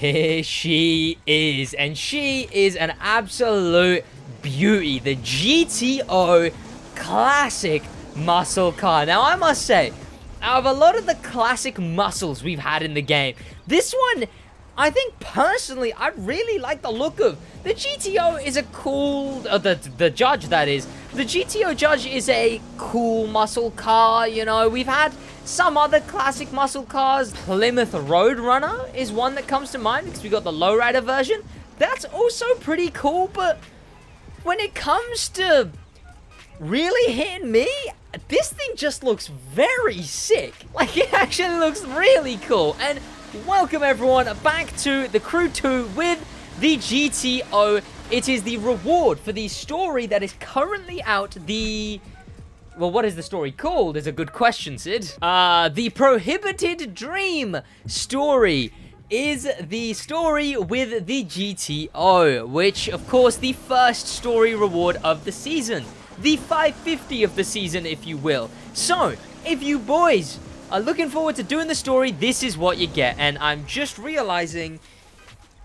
here she is, and she is an absolute beauty. The GTO classic muscle car. Now, I must say, out of a lot of the classic muscles we've had in the game, this one, I think personally, I really like the look of. The GTO is a cool, the Judge, that is. The GTO Judge is a cool muscle car, you know. We've had some other classic muscle cars. Plymouth Roadrunner is one that comes to mind because we got the lowrider version. That's also pretty cool, but when it comes to really hitting me, this thing just looks very sick. Like, it actually looks really cool. And welcome everyone back to the Crew 2 with the GTO. It is the reward for the story that is currently out. Well, what is the story called is a good question, Sid. The Prohibited Dream story is the story with the GTO, which, of course, the first story reward of the season. The 550 of the season, if you will. So, if you boys are looking forward to doing the story, this is what you get. And I'm just realizing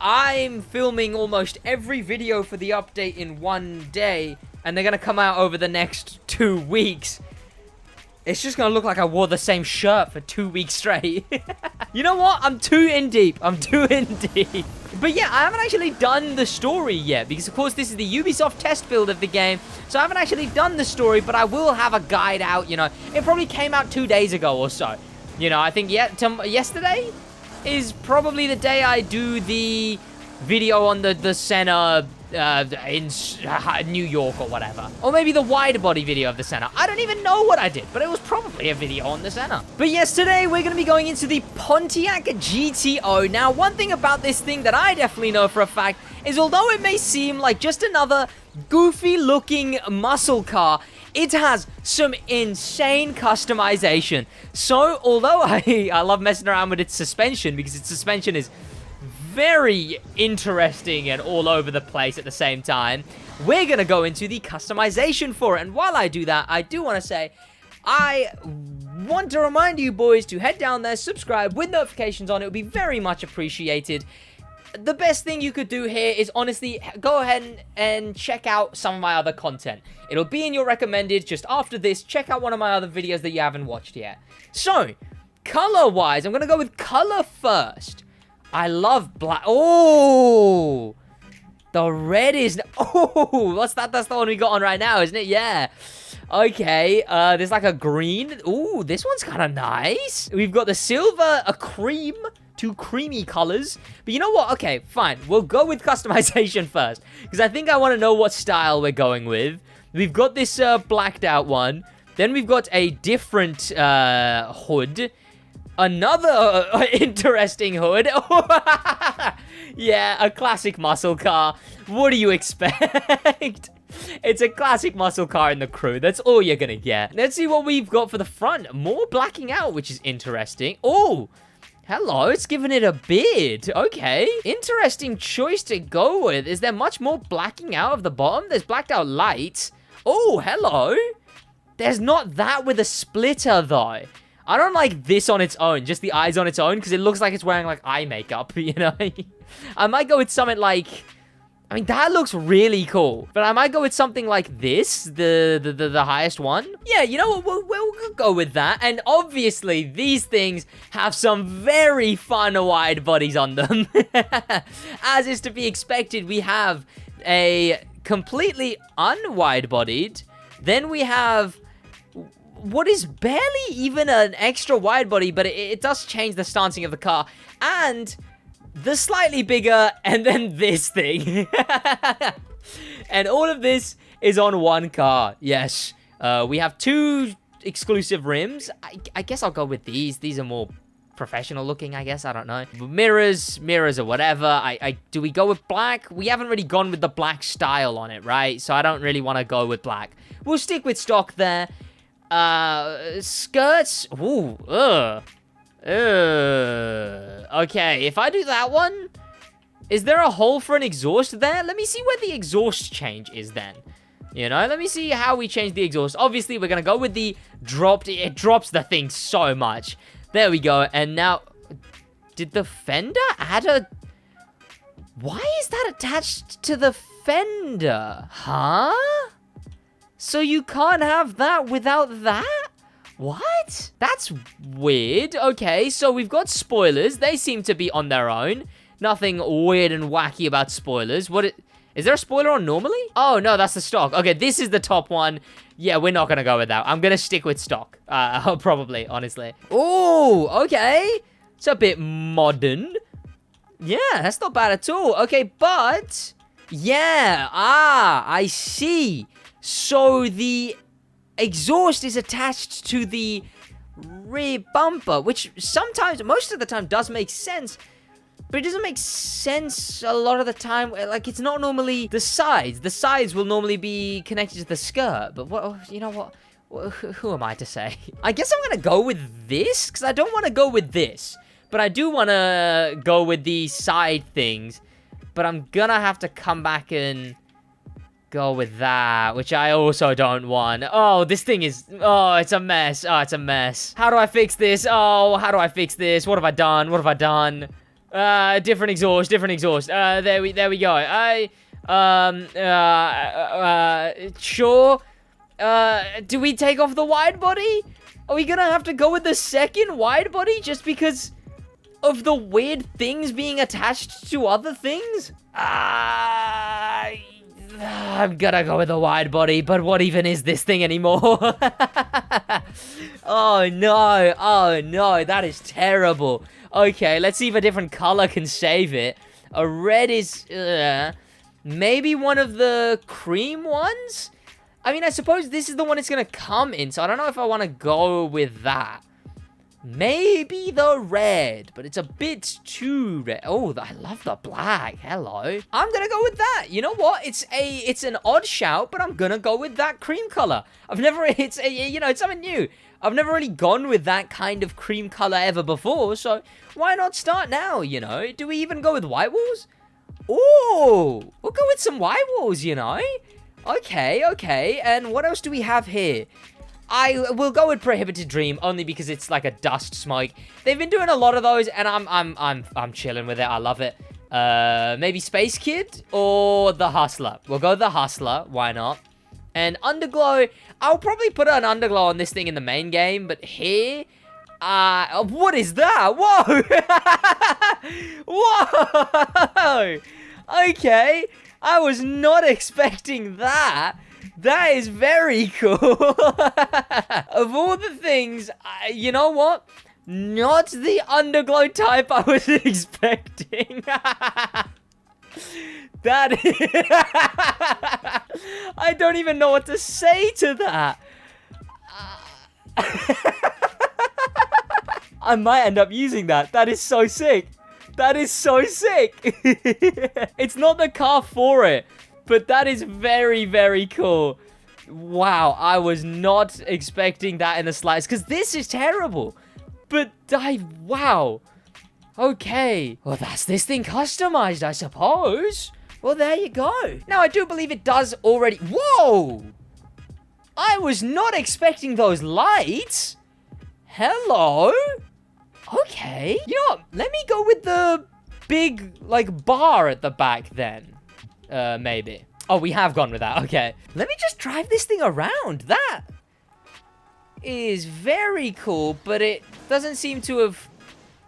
I'm filming almost every video for the update in one day, and they're going to come out over the next 2 weeks. It's just going to look like I wore the same shirt for 2 weeks straight. You know what? I'm too in deep. But yeah, I haven't actually done the story yet, because of course this is the Ubisoft test build of the game, so I haven't actually done the story, but I will have a guide out, you know. It probably came out 2 days ago or so. You know, I think yesterday is probably the day I do the video on the Senna in New York or whatever. Or maybe the wide body video of the Senna. I don't even know what I did, but it was probably a video on the Senna. But yes, today we're going to be going into the Pontiac GTO. Now, one thing about this thing that I definitely know for a fact is, although it may seem like just another goofy looking muscle car, it has some insane customization. So, although I love messing around with its suspension, because its suspension is very interesting and all over the place at the same time, we're going to go into the customization for it. And while I do that, I do want to say, I want to remind you boys to head down there, subscribe with notifications on. It would be very much appreciated. The best thing you could do here is honestly go ahead and check out some of my other content. It'll be in your recommended just after this. Check out one of my other videos that you haven't watched yet. So, color-wise, I'm going to go with color first. I love black. Oh, the red is... Oh, what's that? That's the one we got on right now, isn't it? Yeah. Okay, there's like a green. Ooh, this one's kind of nice. We've got the silver, a cream, 2 creamy colors. But you know what? Okay, fine. We'll go with customization first, because I think I want to know what style we're going with. We've got this blacked out one. Then we've got a different hood. Another interesting hood. Yeah, a classic muscle car. What do you expect? It's a classic muscle car in the Crew. That's all you're gonna get. Let's see what we've got for the front. More blacking out, which is interesting. Oh, hello. It's giving it a beard. Okay. Interesting choice to go with. Is there much more blacking out of the bottom? There's blacked out lights. Oh, hello. There's not that with a splitter, though. I don't like this on its own, just the eyes on its own, because it looks like it's wearing, like, eye makeup, you know? I might go with something like... I mean, that looks really cool. But I might go with something like this, the highest one. Yeah, you know what? We'll go with that. And obviously, these things have some very fun wide bodies on them. As is to be expected, we have a completely unwide-bodied. Then we have... what is barely even an extra wide body, but it does change the stancing of the car. And the slightly bigger, and then this thing. And all of this is on one car. Yes. We have 2 exclusive rims. I guess I'll go with these. These are more professional looking, I guess. I don't know. Mirrors or whatever. Do we go with black? We haven't really gone with the black style on it, right? So I don't really want to go with black. We'll stick with stock there. Skirts. Ooh, okay, if I do that one, is there a hole for an exhaust there? Let me see where the exhaust change is then. You know, let me see how we change the exhaust. Obviously, we're gonna go with the dropped. It drops the thing so much. There we go. And now, did the fender add a... Why is that attached to the fender? Huh? So you can't have that without that? What? That's weird. Okay, so we've got spoilers. They seem to be on their own. Nothing weird and wacky about spoilers. Is there a spoiler on normally? Oh, no, that's the stock. Okay, this is the top one. Yeah, we're not going to go with that. I'm going to stick with stock. Probably, honestly. Oh, okay. It's a bit modern. Yeah, that's not bad at all. Okay, but... yeah, I see. So the exhaust is attached to the rear bumper, which sometimes, most of the time, does make sense. But it doesn't make sense a lot of the time. Like, it's not normally the sides. The sides will normally be connected to the skirt. But, what? You know what? Who am I to say? I guess I'm going to go with this, because I don't want to go with this. But I do want to go with the side things. But I'm going to have to come back and go with that, which I also don't want. Oh, this thing is... oh, it's a mess. Oh, it's a mess. How do I fix this? Oh, how do I fix this? What have I done? What have I done? Different exhaust, different exhaust. There we go. Sure. Do we take off the wide body? Are we gonna have to go with the second wide body just because of the weird things being attached to other things? I'm gonna go with the wide body, but what even is this thing anymore? Oh no, that is terrible. Okay, let's see if a different color can save it. A red is, maybe one of the cream ones? I mean, I suppose this is the one it's gonna come in, so I don't know if I want to go with that. Maybe the red, but it's a bit too red. Oh, I love the black. Hello. I'm gonna go with that. You know what? It's an odd shout, but I'm gonna go with that cream color. It's something new. I've never really gone with that kind of cream color ever before, so why not start now, you know? Do we even go with white walls? Oh, we'll go with some white walls, you know? Okay. And what else do we have here? I will go with Prohibited Dream only because it's like a dust smoke. They've been doing a lot of those, and I'm chilling with it. I love it. Maybe Space Kid or the Hustler. We'll go the Hustler. Why not? And Underglow. I'll probably put an Underglow on this thing in the main game, but here, what is that? Whoa! Whoa! Okay, I was not expecting that. That is very cool. Of all the things, you know what? Not the Underglow type I was expecting. That I don't even know what to say to that. I might end up using that. That is so sick. That is so sick. It's not the car for it, but that is very, very cool. Wow, I was not expecting that in the slightest, because this is terrible. But wow. Okay. Well, that's this thing customized, I suppose. Well, there you go. Now, I do believe it does already... Whoa! I was not expecting those lights. Hello? Okay. You know what? Let me go with the big, like, bar at the back then. Maybe. Oh, we have gone with that. Okay. Let me just drive this thing around. That is very cool, but it doesn't seem to have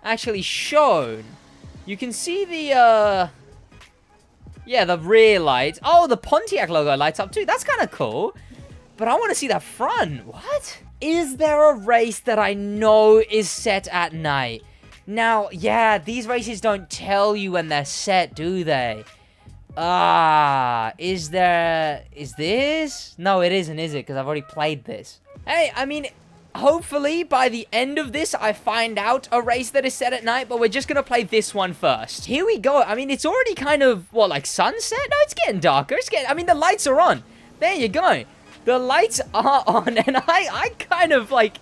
actually shown. You can see the, yeah, the rear lights. Oh, the Pontiac logo lights up too. That's kind of cool. But I want to see that front. What? Is there a race that I know is set at night? Now, yeah, these races don't tell you when they're set, do they? Is this? No, it isn't, is it? Because I've already played this. Hey, I mean, hopefully by the end of this, I find out a race that is set at night, but we're just going to play this one first. Here we go. I mean, it's already kind of, what, like sunset? No, it's getting darker. I mean, the lights are on. There you go. The lights are on, and I kind of like,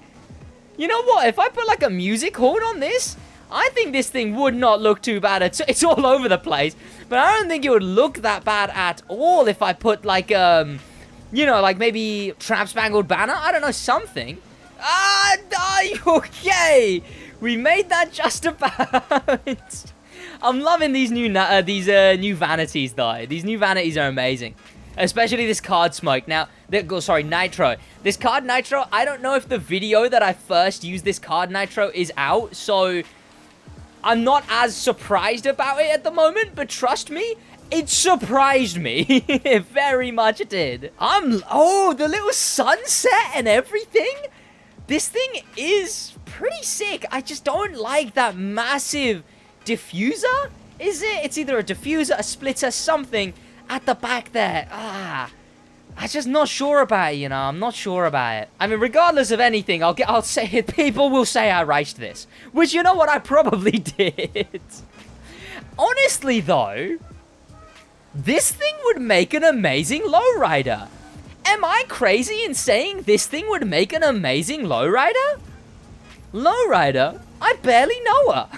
you know what? If I put like a music horn on this, I think this thing would not look too bad. It's all over the place, but I don't think it would look that bad at all if I put like, you know, like maybe Trap Spangled Banner. I don't know, something. Okay. We made that just about. I'm loving these new vanities, though. These new vanities are amazing. Especially this card smoke. Now, sorry, nitro. This card nitro, I don't know if the video that I first used this card nitro is out, so I'm not as surprised about it at the moment, but trust me, it surprised me. It very much did. Oh, the little sunset and everything. This thing is pretty sick. I just don't like that massive diffuser, is it? It's either a diffuser, a splitter, something at the back there. I'm just not sure about it, you know. I'm not sure about it. I mean, regardless of anything, I'll say it. People will say I raced this, which, you know what, I probably did. Honestly, though, this thing would make an amazing lowrider. Am I crazy in saying this thing would make an amazing lowrider? Lowrider? I barely know her.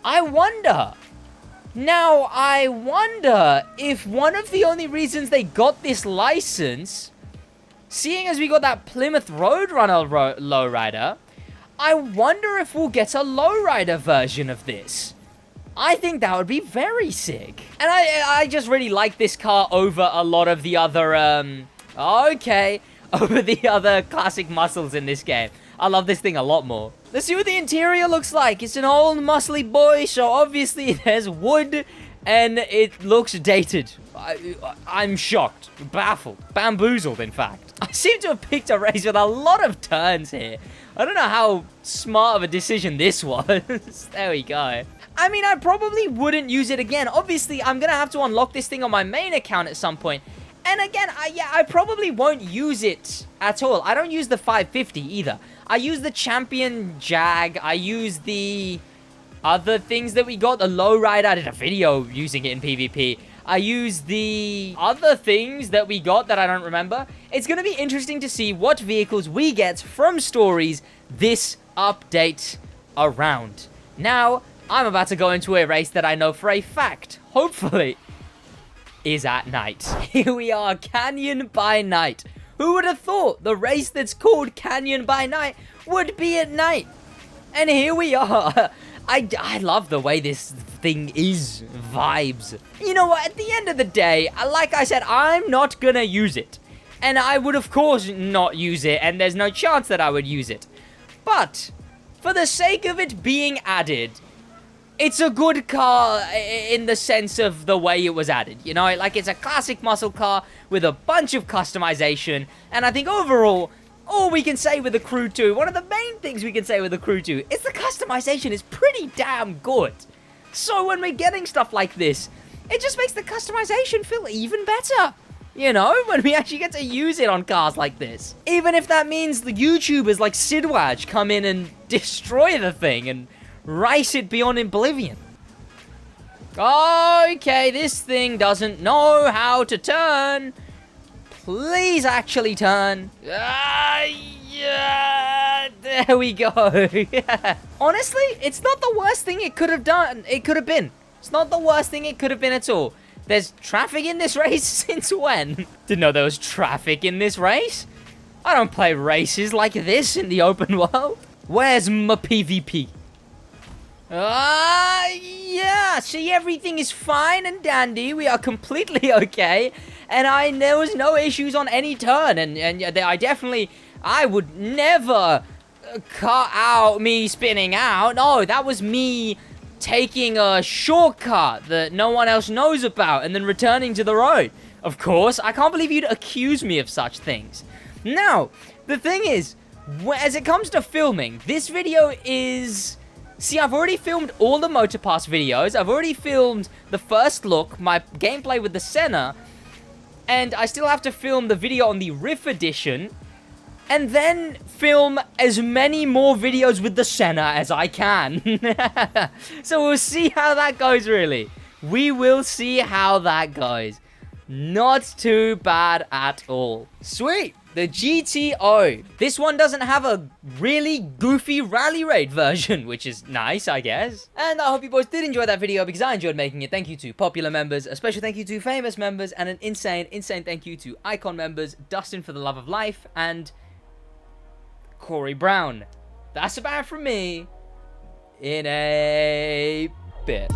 I wonder. Now, I wonder if one of the only reasons they got this license, seeing as we got that Plymouth Roadrunner lowrider, I wonder if we'll get a lowrider version of this. I think that would be very sick. And I just really like this car over a lot of the other, over the other classic muscles in this game. I love this thing a lot more. Let's see what the interior looks like. It's an old muscly boy, so obviously there's wood and it looks dated. I'm shocked, baffled, bamboozled, in fact. I seem to have picked a race with a lot of turns here. I don't know how smart of a decision this was. There we go. I mean, I probably wouldn't use it again. Obviously, I'm going to have to unlock this thing on my main account at some point. And again, I probably won't use it at all. I don't use the 550 either. I use the Champion Jag. I use the other things that we got. The lowrider. I did a video using it in PvP. I use the other things that we got that I don't remember. It's going to be interesting to see what vehicles we get from stories this update around. Now, I'm about to go into a race that I know for a fact, hopefully, is at night. Here we are, Canyon by Night. Who would have thought the race that's called Canyon by Night would be at night? And here we are. I love the way this thing is vibes. You know what? At the end of the day, like I said, I'm not gonna use it. And I would, of course, not use it, and there's no chance that I would use it. But, for the sake of it being added, it's a good car in the sense of the way it was added. You know, like, it's a classic muscle car with a bunch of customization. And I think overall, all we can say with the Crew 2, one of the main things we can say with the Crew 2, is the customization is pretty damn good. So when we're getting stuff like this, it just makes the customization feel even better. You know, when we actually get to use it on cars like this. Even if that means the YouTubers like SidWaj come in and destroy the thing and race it beyond oblivion. Okay, this thing doesn't know how to turn. Please actually turn. Yeah, there we go. Honestly, it's not the worst thing it could have done. It could have been. It's not the worst thing it could have been at all. There's traffic in this race since when? Didn't know there was traffic in this race. I don't play races like this in the open world. Where's my PvP? Yeah, see, everything is fine and dandy. We are completely okay. And there was no issues on any turn. And I would never cut out me spinning out. No, that was me taking a shortcut that no one else knows about and then returning to the road. Of course, I can't believe you'd accuse me of such things. Now, the thing is, as it comes to filming, this video is... See, I've already filmed all the Motorpass videos. I've already filmed the first look, my gameplay with the Senna. And I still have to film the video on the Riff Edition. And then film as many more videos with the Senna as I can. So we'll see how that goes, really. We will see how that goes. Not too bad at all. Sweet. The GTO. This one doesn't have a really goofy rally raid version, which is nice, I guess. And I hope you boys did enjoy that video because I enjoyed making it. Thank you to popular members, a special thank you to famous members, and an insane thank you to icon members, Dustin for the love of life, and Corey Brown. That's about it from me. in a bit.